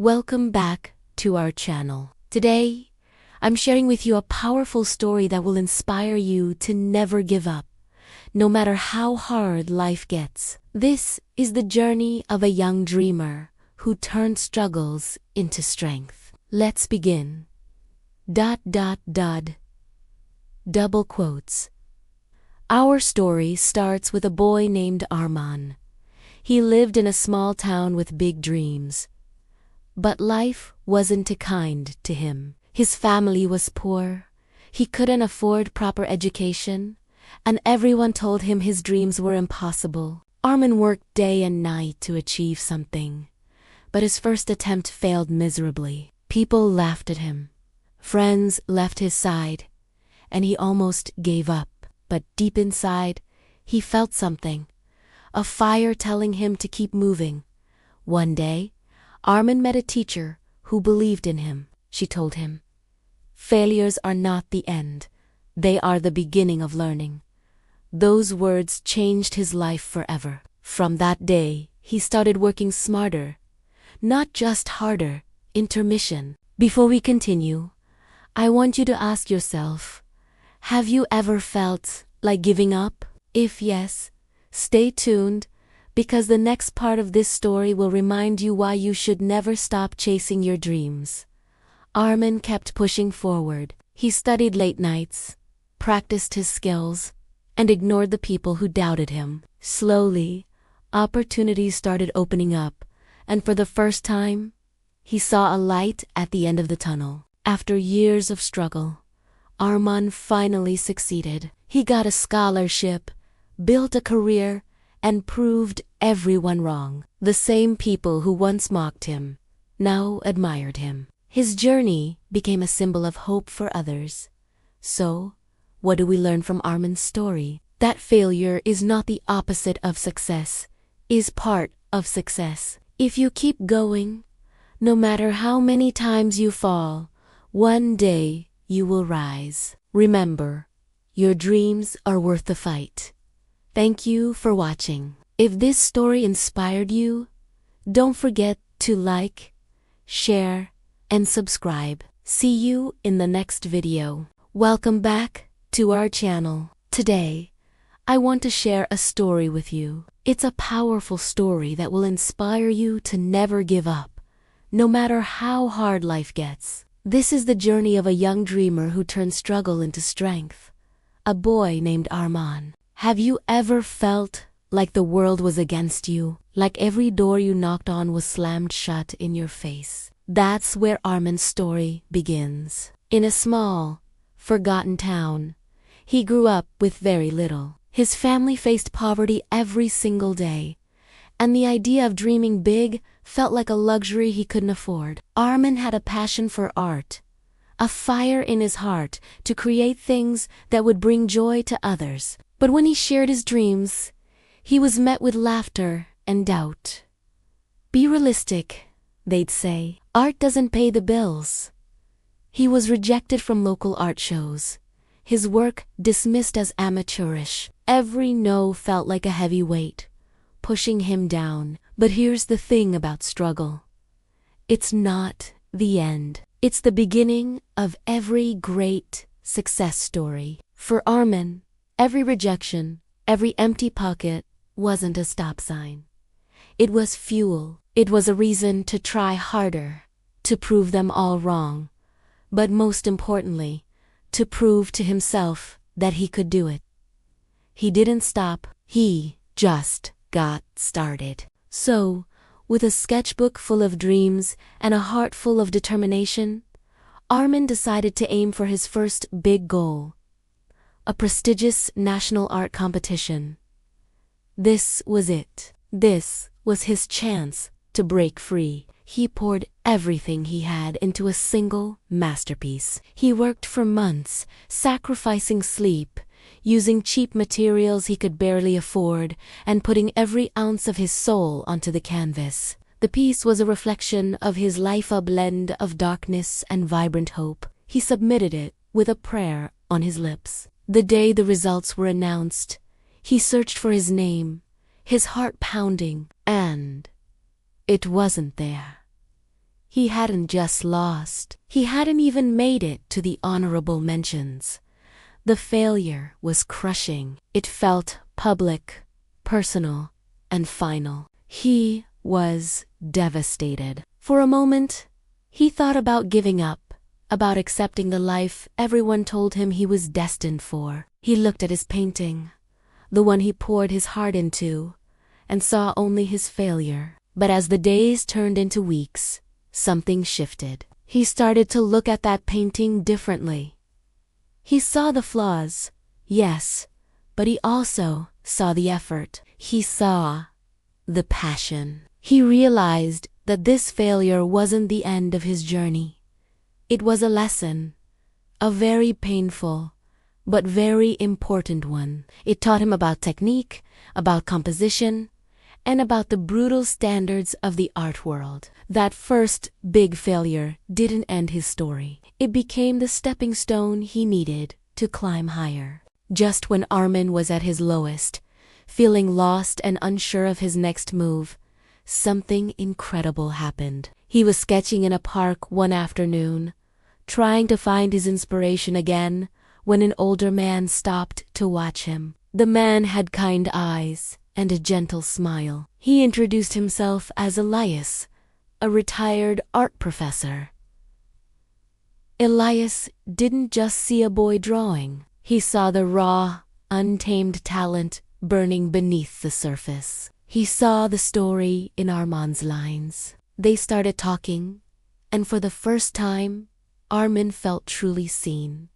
Welcome back to our channel. Today, I'm sharing with you a powerful story that will inspire you to never give up, no matter how hard life gets. This is the journey of a young dreamer who turned struggles into strength. Let's begin. ... Double quotes. Our story starts with a boy named Arman. He lived in a small town with big dreams. But life wasn't kind to him. His family was poor, he couldn't afford proper education, and everyone told him his dreams were impossible. Arman worked day and night to achieve something, but his first attempt failed miserably. People laughed at him, friends left his side, and he almost gave up. But deep inside, he felt something, a fire telling him to keep moving. One day, Arman met a teacher who believed in him. She told him, "Failures are not the end, they are the beginning of learning." Those words changed his life forever. From that day, he started working smarter, not just harder. Intermission. Before we continue, I want you to ask yourself, have you ever felt like giving up? If yes, stay tuned, because the next part of this story will remind you why you should never stop chasing your dreams. Arman kept pushing forward. He studied late nights, practiced his skills, and ignored the people who doubted him. Slowly, opportunities started opening up, and for the first time, he saw a light at the end of the tunnel. After years of struggle, Arman finally succeeded. He got a scholarship, built a career, and proved everyone wrong. The same people who once mocked him now admired him. His journey became a symbol of hope for others. So, what do we learn from Arman's story? That failure is not the opposite of success, is part of success. If you keep going, no matter how many times you fall, one day you will rise. Remember, your dreams are worth the fight. Thank you for watching. If this story inspired you, don't forget to like, share, and subscribe. See you in the next video. Welcome back to our channel. Today, I want to share a story with you. It's a powerful story that will inspire you to never give up, no matter how hard life gets. This is the journey of a young dreamer who turned struggle into strength. A boy named Arman. Have you ever felt like the world was against you? Like every door you knocked on was slammed shut in your face? That's where Arman's story begins. In a small, forgotten town, he grew up with very little. His family faced poverty every single day, and the idea of dreaming big felt like a luxury he couldn't afford. Arman had a passion for art, a fire in his heart to create things that would bring joy to others. But when he shared his dreams, he was met with laughter and doubt. Be realistic, they'd say. Art doesn't pay the bills. He was rejected from local art shows, his work dismissed as amateurish. Every no felt like a heavy weight, pushing him down. But here's the thing about struggle. It's not the end. It's the beginning of every great success story. For Arman, every rejection, every empty pocket wasn't a stop sign. It was fuel. It was a reason to try harder, to prove them all wrong, but most importantly, to prove to himself that he could do it. He didn't stop, he just got started. So, with a sketchbook full of dreams and a heart full of determination, Arman decided to aim for his first big goal: a prestigious national art competition. This was it. This was his chance to break free. He poured everything he had into a single masterpiece. He worked for months, sacrificing sleep, using cheap materials he could barely afford, and putting every ounce of his soul onto the canvas. The piece was a reflection of his life, a blend of darkness and vibrant hope. He submitted it with a prayer on his lips. The day the results were announced, he searched for his name, his heart pounding, and it wasn't there. He hadn't just lost. He hadn't even made it to the honorable mentions. The failure was crushing. It felt public, personal, and final. He was devastated. For a moment, he thought about giving up, about accepting the life everyone told him he was destined for. He looked at his painting, the one he poured his heart into, and saw only his failure. But as the days turned into weeks, something shifted. He started to look at that painting differently. He saw the flaws, yes, but he also saw the effort. He saw the passion. He realized that this failure wasn't the end of his journey. It was a lesson, a very painful, but very important one. It taught him about technique, about composition, and about the brutal standards of the art world. That first big failure didn't end his story. It became the stepping stone he needed to climb higher. Just when Armin was at his lowest, feeling lost and unsure of his next move, something incredible happened. He was sketching in a park one afternoon, trying to find his inspiration again, when an older man stopped to watch him. The man had kind eyes and a gentle smile. He introduced himself as Elias, a retired art professor. Elias didn't just see a boy drawing. He saw the raw, untamed talent burning beneath the surface. He saw the story in Armin's lines. They started talking, and for the first time, Armin felt truly seen.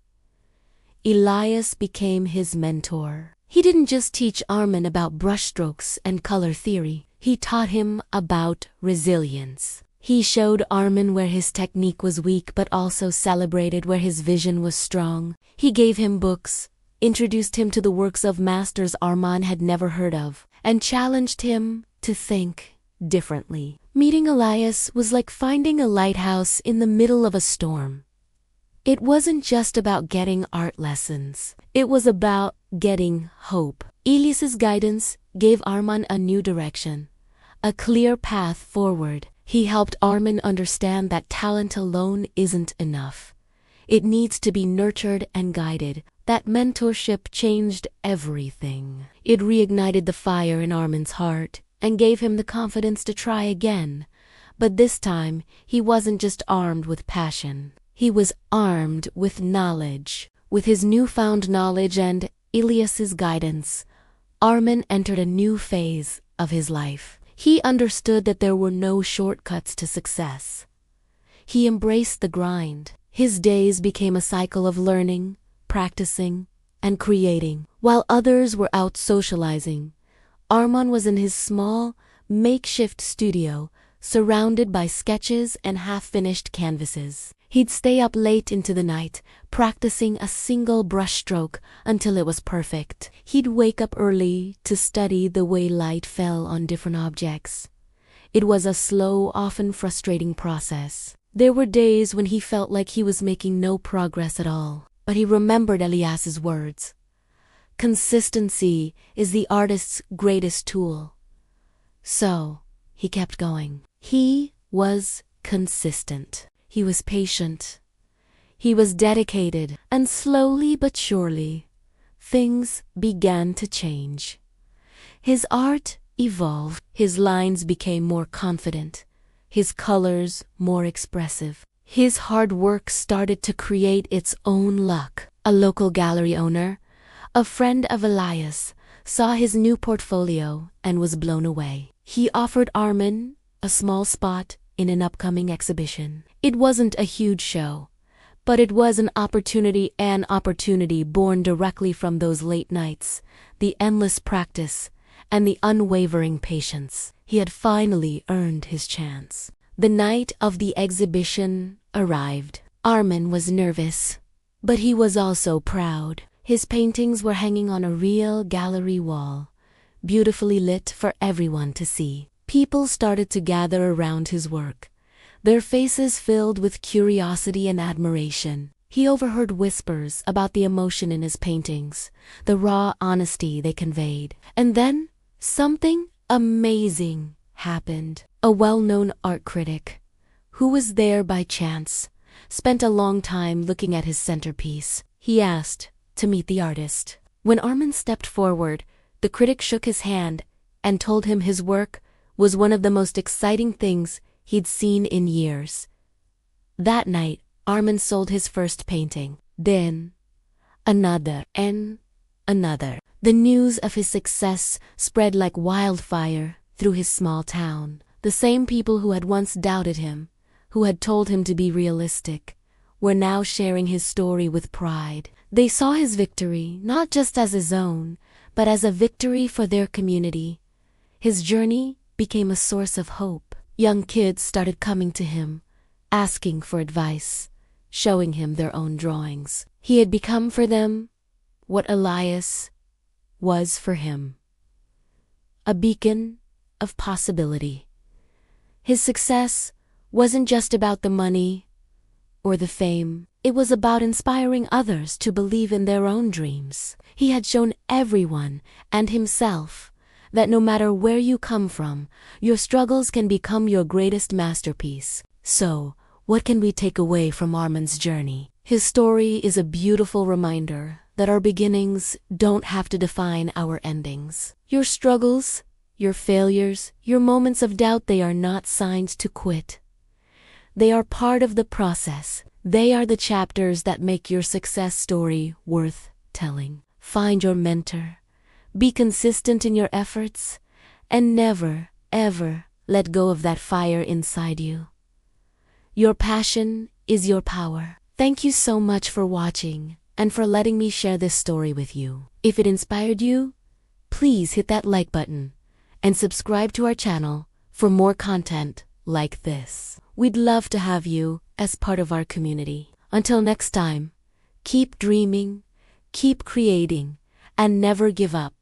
Elias became his mentor. He didn't just teach Armin about brushstrokes and color theory. He taught him about resilience. He showed Armin where his technique was weak but also celebrated where his vision was strong. He gave him books, introduced him to the works of masters Armin had never heard of, and challenged him to think differently. Meeting Elias was like finding a lighthouse in the middle of a storm. It wasn't just about getting art lessons. It was about getting hope. Elias's guidance gave Armin a new direction, a clear path forward. He helped Armin understand that talent alone isn't enough. It needs to be nurtured and guided. That mentorship changed everything. It reignited the fire in Armin's heart and gave him the confidence to try again. But this time, he wasn't just armed with passion. He was armed with knowledge. With his newfound knowledge and Elias's guidance, Armin entered a new phase of his life. He understood that there were no shortcuts to success. He embraced the grind. His days became a cycle of learning, practicing, and creating. While others were out socializing, Armin was in his small, makeshift studio, surrounded by sketches and half-finished canvases. He'd stay up late into the night, practicing a single brushstroke until it was perfect. He'd wake up early to study the way light fell on different objects. It was a slow, often frustrating process. There were days when he felt like he was making no progress at all. But he remembered Elias's words. Consistency is the artist's greatest tool. So, he kept going. He was consistent. He was patient. He was dedicated. And slowly but surely, things began to change. His art evolved. His lines became more confident. His colors more expressive. His hard work started to create its own luck. A local gallery owner, a friend of Elias, saw his new portfolio and was blown away. He offered Armin a small spot in an upcoming exhibition. It wasn't a huge show, but it was an opportunity born directly from those late nights, the endless practice, and the unwavering patience. He had finally earned his chance. The night of the exhibition arrived. Armin was nervous, but he was also proud. His paintings were hanging on a real gallery wall, beautifully lit for everyone to see. People started to gather around his work, their faces filled with curiosity and admiration. He overheard whispers about the emotion in his paintings, the raw honesty they conveyed. And then, something amazing happened. A well-known art critic, who was there by chance, spent a long time looking at his centerpiece. He asked to meet the artist. When Armand stepped forward, the critic shook his hand and told him his work was one of the most exciting things he'd seen in years. That night, Armand sold his first painting. Then, another and another. The news of his success spread like wildfire through his small town. The same people who had once doubted him, who had told him to be realistic, were now sharing his story with pride. They saw his victory not just as his own, but as a victory for their community. His journey became a source of hope. Young kids started coming to him, asking for advice, showing him their own drawings. He had become for them what Elias was for him, a beacon of possibility. His success wasn't just about the money or the fame. It was about inspiring others to believe in their own dreams. He had shown everyone and himself that no matter where you come from, your struggles can become your greatest masterpiece. So, what can we take away from Armand's journey? His story is a beautiful reminder that our beginnings don't have to define our endings. Your struggles, your failures, your moments of doubt, they are not signs to quit. They are part of the process. They are the chapters that make your success story worth telling. Find your mentor, be consistent in your efforts, and never, ever let go of that fire inside you. Your passion is your power. Thank you so much for watching and for letting me share this story with you. If it inspired you, please hit that like button and subscribe to our channel for more content like this. We'd love to have you as part of our community. Until next time, keep dreaming, keep creating, and never give up.